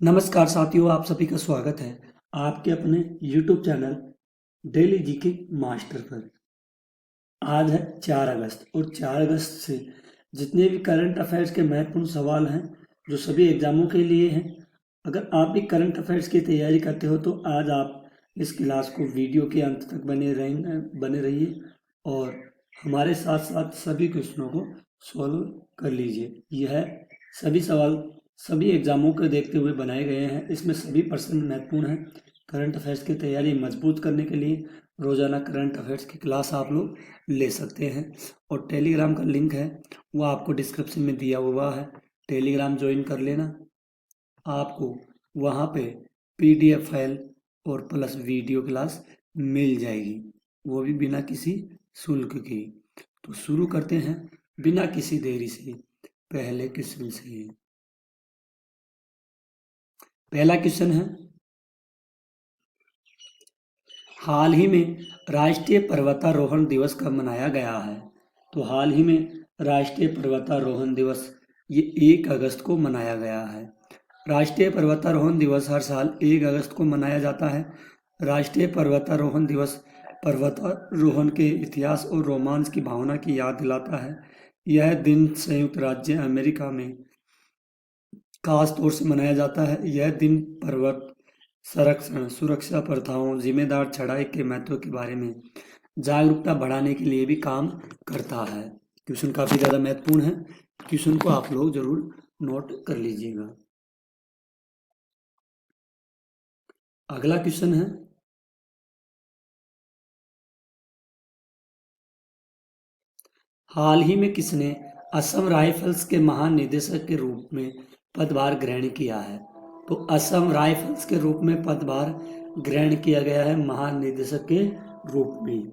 नमस्कार साथियों, आप सभी का स्वागत है आपके अपने YouTube channel daily GK master पर। आज है 4 अगस्त और 4 अगस्त से जितने भी करंट अफेयर्स के महत्वपूर्ण सवाल हैं जो सभी एग्जामों के लिए हैं, अगर आप भी करंट अफेयर्स की तैयारी करते हो तो आज आप इस क्लास को वीडियो के अंत तक बने रहिए और हमारे साथ साथ सभी क्वेश्चनों को सॉल्व कर लीजिए। यह सभी सवाल सभी एग्जामों को देखते हुए बनाए गए हैं। इसमें सभी प्रश्न महत्वपूर्ण हैं। करंट अफेयर्स की तैयारी मजबूत करने के लिए रोजाना करंट अफेयर्स की क्लास आप लोग ले सकते हैं और टेलीग्राम का लिंक है वो आपको डिस्क्रिप्शन में दिया हुआ है। टेलीग्राम ज्वाइन कर लेना। आपको वहाँ पे PDF फाइल और प्लस वीडियो क्लास मिल जाएगी, वो भी बिना किसी शुल्क की। तो शुरू करते हैं बिना किसी देरी से पहले क्वेश्चन से। पहला क्वेश्चन है, हाल ही में राष्ट्रीय पर्वतारोहण दिवस कब मनाया गया है? तो हाल ही में राष्ट्रीय पर्वतारोहण दिवस ये 1 अगस्त को मनाया गया है। राष्ट्रीय पर्वतारोहण दिवस हर साल 1 अगस्त को मनाया जाता है। राष्ट्रीय पर्वतारोहण दिवस पर्वतारोहण के इतिहास और रोमांच की भावना की याद दिलाता है। यह दिन संयुक्त राज्य अमेरिका में खास तौर से मनाया जाता है। यह दिन पर्वत संरक्षण, सुरक्षा प्रथाओं, जिम्मेदार चढ़ाई के महत्व के बारे में जागरूकता बढ़ाने के लिए भी काम करता है। क्वेश्चन काफी ज्यादा महत्वपूर्ण है। क्वेश्चन को आप लोग जरूर नोट कर लीजिएगा। अगला क्वेश्चन है, हाल ही में किसने असम राइफल्स के महानिदेशक के रूप में पदभार ग्रहण किया है? तो असम राइफल्स के रूप में पदभार ग्रहण किया गया है महानिदेशक के रूप में।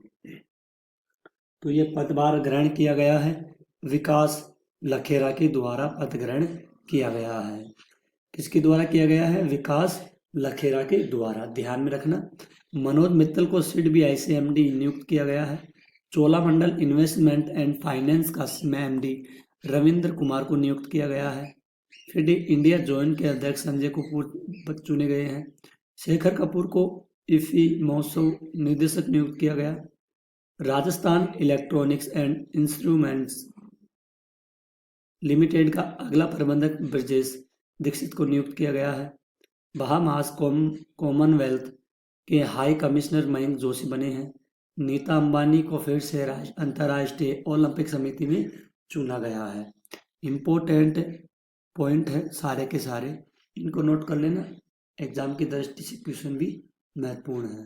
तो ये पदभार ग्रहण किया गया है विकास लखेरा के द्वारा पद ग्रहण किया गया है। किसके द्वारा किया गया है? विकास लखेरा के द्वारा। ध्यान में रखना। मनोज मित्तल को SIDBI से MD नियुक्त किया गया है। चोलामंडल इन्वेस्टमेंट एंड फाइनेंस का MD रविंद्र कुमार को नियुक्त किया गया है। फिर इंडिया जोन के अध्यक्ष संजय कपूर चुने गए हैं। शेखर कपूर को IFFI महोत्सव निदेशक नियुक्त किया गया। Rajasthan electronics and instruments limited का अगला प्रबंधक ब्रजेश दीक्षित को नियुक्त किया गया है। बहामास कॉमनवेल्थ के हाई कमिश्नर मयंक जोशी बने हैं। नीता अंबानी को फिर से अंतर्राष्ट्रीय ओलंपिक समिति में चुना गया है। इम्पोर्टेंट पॉइंट है सारे के सारे, इनको नोट कर लेना। एग्जाम की दृष्टि से क्वेश्चन भी महत्वपूर्ण है।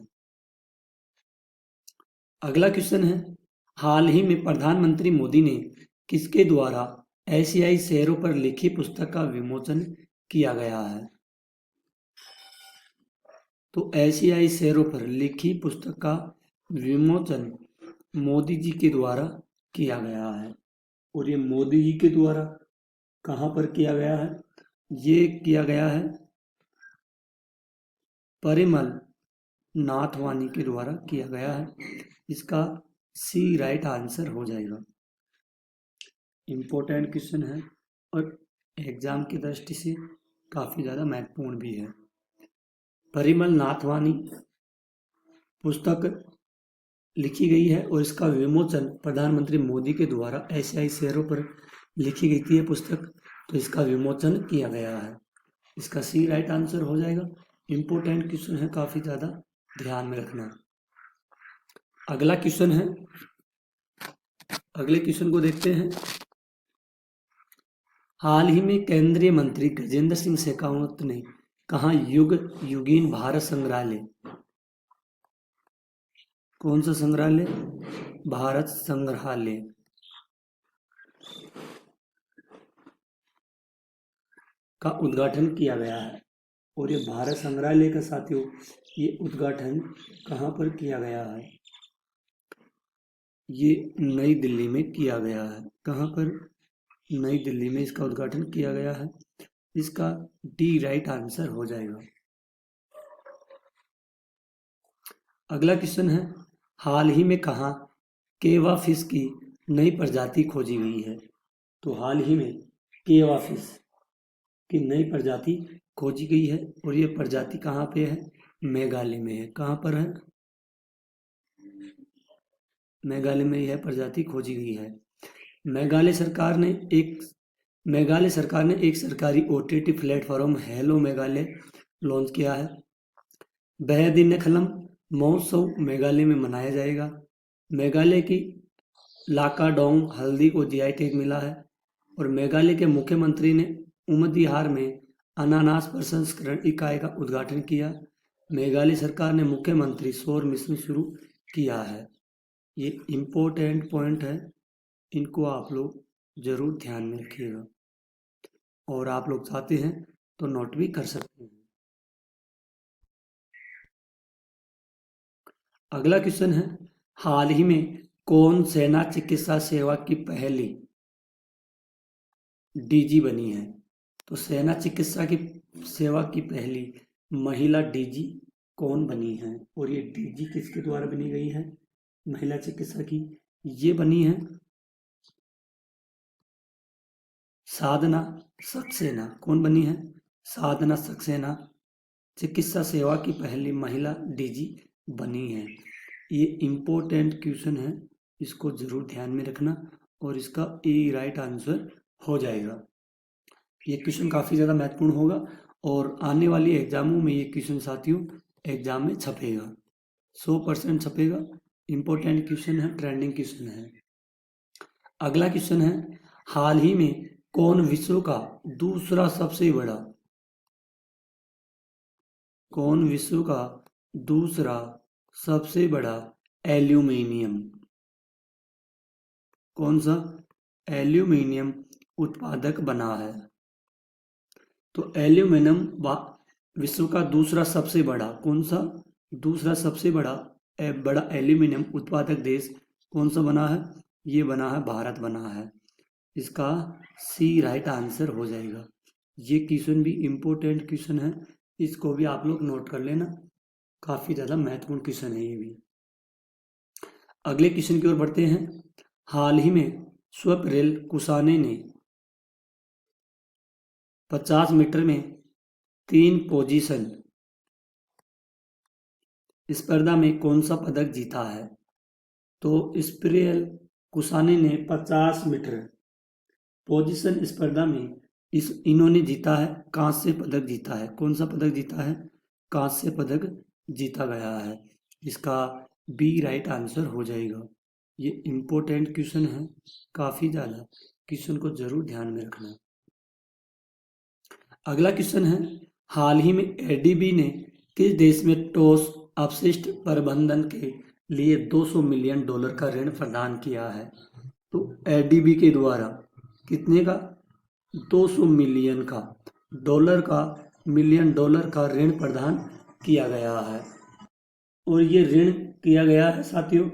अगला क्वेश्चन है, हाल ही में प्रधानमंत्री मोदी ने किसके द्वारा एशियाई शहरों पर लिखी पुस्तक का विमोचन किया गया है? तो एशियाई शहरों पर लिखी पुस्तक का विमोचन मोदी जी के द्वारा किया गया है। और ये मोदी जी के द्वारा कहाँ पर किया गया है? ये किया गया है परिमल नाथवानी के द्वारा किया गया है। इसका C राइट आंसर हो जाएगा। इम्पोर्टेंट क्वेश्चन है और एग्जाम की दृष्टि से काफी ज्यादा महत्वपूर्ण भी है। परिमल नाथवानी पुस्तक लिखी गई है और इसका विमोचन प्रधानमंत्री मोदी के द्वारा एशियाई शहरों पर लिखी गई थी ये पुस्तक, तो इसका विमोचन किया गया है। इसका C राइट आंसर हो जाएगा। इम्पोर्टेंट क्वेश्चन है, काफी ज्यादा ध्यान में रखना। अगला क्वेश्चन है, अगले क्वेश्चन को देखते हैं। हाल ही में केंद्रीय मंत्री गजेंद्र सिंह शेखावत ने कहा युगीन भारत संग्रहालय, कौन सा संग्रहालय? भारत संग्रहालय का उद्घाटन किया गया है। और ये भारत संग्रहालय का साथियों ये उद्घाटन कहाँ पर किया गया है? ये नई दिल्ली में किया गया है। कहाँ पर? नई दिल्ली में इसका उद्घाटन किया गया है। इसका D राइट आंसर हो जाएगा। अगला क्वेश्चन है, हाल ही में कहाँ केवा फिश की नई प्रजाति खोजी गई है? तो हाल ही में केवा फिश की नई प्रजाति खोजी गई है और ये प्रजाति कहाँ पे है? मेघालय में है। कहाँ पर है? मेघालय में यह प्रजाति खोजी गई है। मेघालय सरकार ने एक सरकारी OTT platform hello Meghalaya launch किया है। बहदिनखलम महोत्सव मेघालय में मनाया जाएगा। मेघालय की लाकाडोंग हल्दी को GI टैग मिला है और मेघालय के मुख्यमंत्री ने उमदिहार में अनानास प्रसंस्करण इकाई का उद्घाटन किया। मेघालय सरकार ने मुख्यमंत्री सौर मिशन शुरू किया है। ये इम्पोर्टेंट पॉइंट है, इनको आप लोग जरूर ध्यान में रखिएगा और आप लोग चाहते हैं तो नोट भी कर सकते हैं। अगला क्वेश्चन है, हाल ही में कौन सेना चिकित्सा सेवा की पहली DG बनी है? तो सेना चिकित्सा की सेवा की पहली महिला DG कौन बनी है और ये DG किसके द्वारा बनी गई है महिला चिकित्सा की? ये बनी है साधना सक्सेना। कौन बनी है? साधना सक्सेना चिकित्सा सेवा की पहली महिला DG बनी है। ये इम्पोर्टेंट क्वेश्चन है, इसको जरूर ध्यान में रखना और इसका ए राइट आंसर हो जाएगा। ये क्वेश्चन काफ़ी ज़्यादा महत्वपूर्ण होगा और आने वाली एग्जामों में ये क्वेश्चन साथियों एग्जाम में छपेगा, 100% छपेगा। इम्पोर्टेंट क्वेश्चन है, ट्रेंडिंग क्वेश्चन है। अगला क्वेश्चन है, हाल ही में कौन विश्व का दूसरा सबसे बड़ा एल्यूमिनियम कौन सा एल्यूमिनियम उत्पादक बना है? तो एल्यूमिनियम विश्व का दूसरा सबसे बड़ा कौन सा दूसरा सबसे बड़ा एल्यूमिनियम उत्पादक देश कौन सा बना है? ये बना है भारत बना है। इसका सी राइट आंसर हो जाएगा। ये क्वेश्चन भी इम्पोर्टेंट क्वेश्चन है, इसको भी आप लोग नोट कर लेना, काफ़ी ज़्यादा महत्वपूर्ण क्वेश्चन है ये भी। अगले क्वेश्चन की ओर बढ़ते हैं। हाल ही में स्वप्निल कुसाने ने 50 मीटर में 3 पोजीशन स्पर्धा में कौन सा पदक जीता है? तो स्वप्निल कुसाने ने 50 मीटर पोजीशन स्पर्धा में इन्होंने जीता है, कांस्य पदक जीता है। कौन सा पदक जीता है? कांस्य पदक जीता गया है। इसका बी राइट आंसर हो जाएगा। ये इम्पोर्टेंट क्वेश्चन है, काफ़ी ज़्यादा, क्वेश्चन को जरूर ध्यान में रखना। अगला क्वेश्चन है, हाल ही में ADB ने किस देश में टॉस अपशिष्ट प्रबंधन के लिए $200 मिलियन का ऋण प्रदान किया है? तो ADB के द्वारा कितने का? 200 मिलियन का $1 का ऋण प्रदान किया गया है और ये ऋण किया गया है साथियों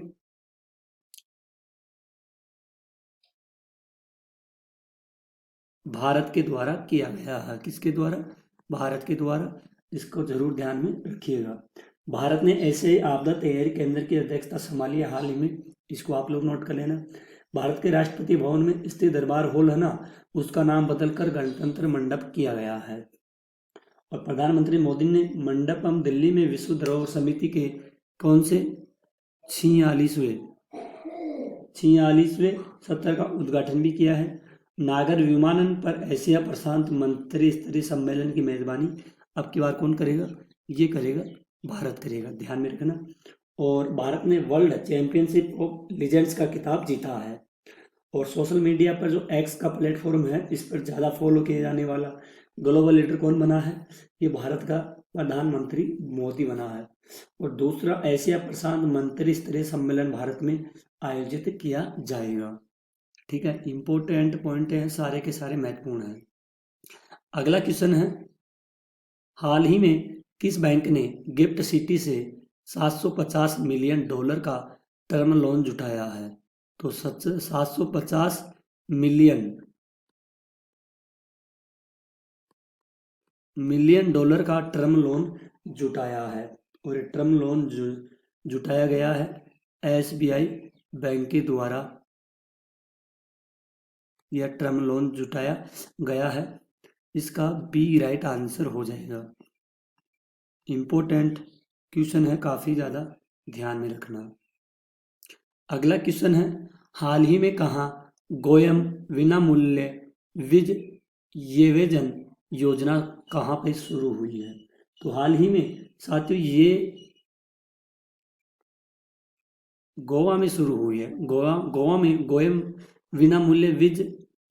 भारत के द्वारा किया गया है। किसके द्वारा? भारत के द्वारा। इसको जरूर ध्यान में रखिएगा। भारत ने ऐसे आपदा तैयारी केंद्र की अध्यक्षता संभाली है हाल ही में, इसको आप लोग नोट कर लेना। भारत के राष्ट्रपति भवन में स्थित दरबार हॉल है ना, उसका नाम बदलकर गणतंत्र मंडप किया गया है। और प्रधानमंत्री मोदी ने मंडपम दिल्ली में विश्व धरोहर समिति के कौन से 46वें सत्र का उद्घाटन भी किया है। नागर विमानन पर एशिया प्रशांत मंत्री स्तरीय सम्मेलन की मेजबानी अब की बार कौन करेगा? ये करेगा भारत करेगा, ध्यान में रखना। और भारत ने वर्ल्ड चैंपियनशिप ऑफ लीजेंड्स का खिताब जीता है। और सोशल मीडिया पर जो एक्स का प्लेटफॉर्म है, इस पर ज़्यादा फॉलो किया जाने वाला ग्लोबल लीडर कौन बना है? ये भारत का प्रधानमंत्री मोदी बना है। और दूसरा एशिया प्रशांत मंत्री स्तरीय सम्मेलन भारत में आयोजित किया जाएगा। ठीक है, इंपॉर्टेंट पॉइंट है, सारे के सारे महत्वपूर्ण हैं। अगला क्वेश्चन है, हाल ही में किस बैंक ने गिफ्ट सिटी से $750 मिलियन का टर्म लोन जुटाया है? तो 750 मिलियन डॉलर का टर्म लोन जुटाया है और टर्म लोन जुटाया गया है SBI बैंक के द्वारा। यह टर्म लोन जुटाया गया है इसका बी राइट आंसर हो जाएगा। इम्पोर्टेंट क्वेश्चन है, काफ़ी ज़्यादा ध्यान में रखना। अगला क्वेश्चन है, हाल ही में कहाँ गोयम विनामूल्य विज येवेजन योजना कहाँ पे शुरू हुई है? तो हाल ही में साथियों ये गोवा में शुरू हुई है। गोवा में गोयम विनामूल्य विज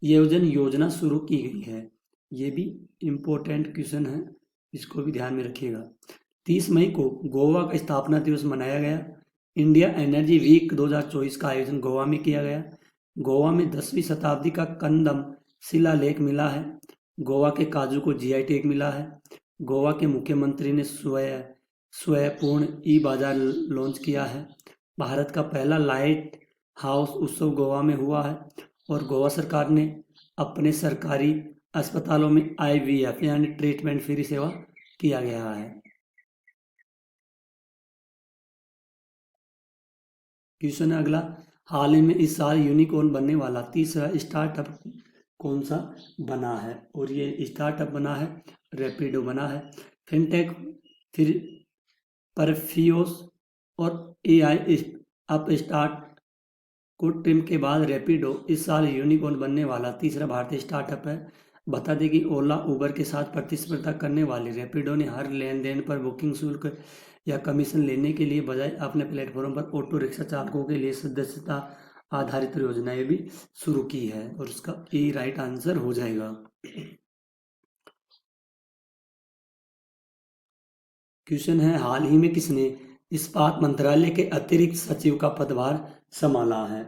येवजन योजना शुरू की गई है। ये भी इम्पोर्टेंट क्वेश्चन है, इसको भी ध्यान में रखिएगा। 30 मई को गोवा का स्थापना दिवस मनाया गया। इंडिया एनर्जी वीक 2024 का आयोजन गोवा में किया गया। गोवा में 10वीं शताब्दी का कंदम शिलालेख मिला है। गोवा के काजू को जीआई टैग मिला है। गोवा के मुख्यमंत्री ने स्वयंपूर्ण ई बाजार लॉन्च किया है। भारत का पहला लाइट हाउस उत्सव गोवा में हुआ है। और गोवा सरकार ने अपने सरकारी अस्पतालों में IVF यानी ट्रीटमेंट फ्री सेवा किया गया है। क्वेश्चन है अगला, हाल ही में इस साल यूनिकॉर्न बनने वाला तीसरा स्टार्टअप कौन सा बना है? और ये स्टार्टअप बना है रैपिडो बना है। फिनटेक, फिर परफियोस और AI अपस्टार्ट को टीम के बाद रैपिडो इस साल यूनिकॉर्न बनने वाला तीसरा भारतीय स्टार्टअप है। बता दें कि ओला उबर के साथ प्रतिस्पर्धा करने वाली रैपिडो ने हर लेन देन पर बुकिंग शुल्क या कमीशन लेने के लिए बजाय अपने प्लेटफॉर्म पर ऑटो रिक्शा चालकों के लिए सदस्यता आधारित योजनाएं भी शुरू की है। और इसका ए राइट आंसर हो जाएगा। क्वेश्चन है, हाल ही में किसने इस्पात मंत्रालय के अतिरिक्त सचिव का पदभार संभाला है?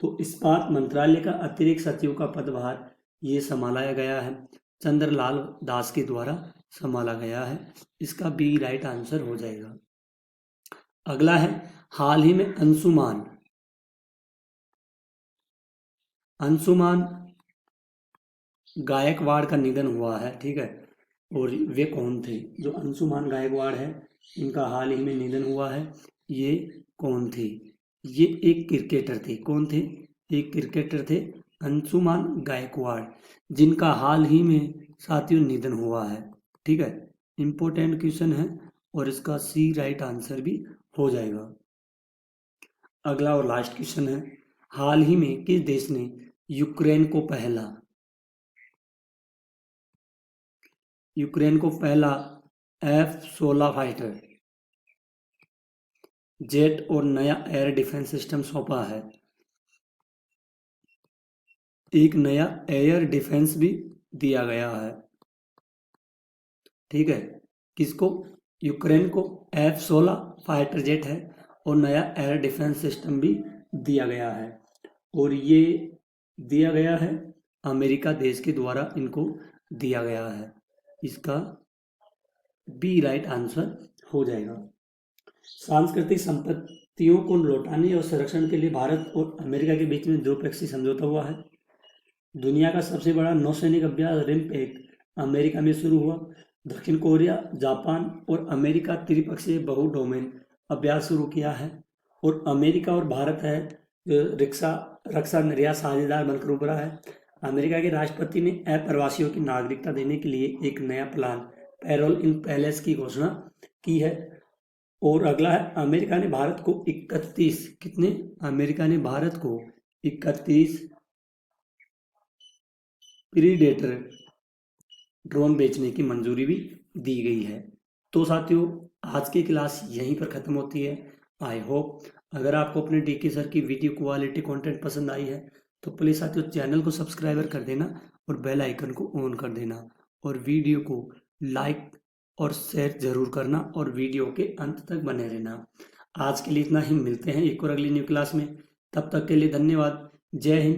तो इस्पात मंत्रालय का अतिरिक्त सचिव का पदभार ये संभाला गया है चंद्रलाल दास के द्वारा संभाला गया है। इसका बी राइट आंसर हो जाएगा। अगला है, हाल ही में अंशुमान गायकवाड़ का निधन हुआ है। ठीक है, और वे कौन थे? जो अंशुमान गायकवाड़ है इनका हाल ही में निधन हुआ है। ये कौन थे? ये एक क्रिकेटर थे। कौन थे? एक क्रिकेटर थे अंशुमान गायकवाड़, जिनका हाल ही में साथियों निधन हुआ है। ठीक है, इंपॉर्टेंट क्वेश्चन है और इसका सी राइट आंसर भी हो जाएगा। अगला और लास्ट क्वेश्चन है, हाल ही में किस देश ने यूक्रेन को पहला F-16 फाइटर जेट और नया एयर डिफेंस सिस्टम सौंपा है? एक नया एयर डिफेंस भी दिया गया है। ठीक है, किसको? यूक्रेन को F-16 फाइटर जेट है और नया एयर डिफेंस सिस्टम भी दिया गया है। और ये दिया गया है अमेरिका देश के द्वारा इनको दिया गया है। इसका बी राइट आंसर हो जाएगा। सांस्कृतिक संपत्तियों को लौटाने और संरक्षण के लिए भारत और अमेरिका के बीच में द्विपक्षीय समझौता हुआ है। दुनिया का सबसे बड़ा नौसैनिक अभ्यास रिम्पेक अमेरिका में शुरू हुआ। दक्षिण कोरिया, जापान और अमेरिका त्रिपक्षीय बहु डोमेन अभ्यास शुरू किया है। और अमेरिका और भारत है रक्षा निर्यात साझेदार बनकर उभरा है। अमेरिका के राष्ट्रपति ने अप्रवासियों की नागरिकता देने के लिए एक नया प्लान पैरोल इन पैलेस की घोषणा की है। और अगला है, अमेरिका ने भारत को 31 प्रीडेटर ड्रोन बेचने की मंजूरी भी दी गई है। तो साथियों, आज की क्लास यहीं पर ख़त्म होती है। आई होप अगर आपको अपने DK सर की वीडियो क्वालिटी कंटेंट पसंद आई है तो प्लीज़ साथियों चैनल को सब्सक्राइबर कर देना और बेल आइकन को ऑन कर देना और वीडियो को लाइक और शेयर जरूर करना और वीडियो के अंत तक बने रहना। आज के लिए इतना ही, मिलते हैं एक और अगली न्यू क्लास में। तब तक के लिए धन्यवाद। जय हिंद।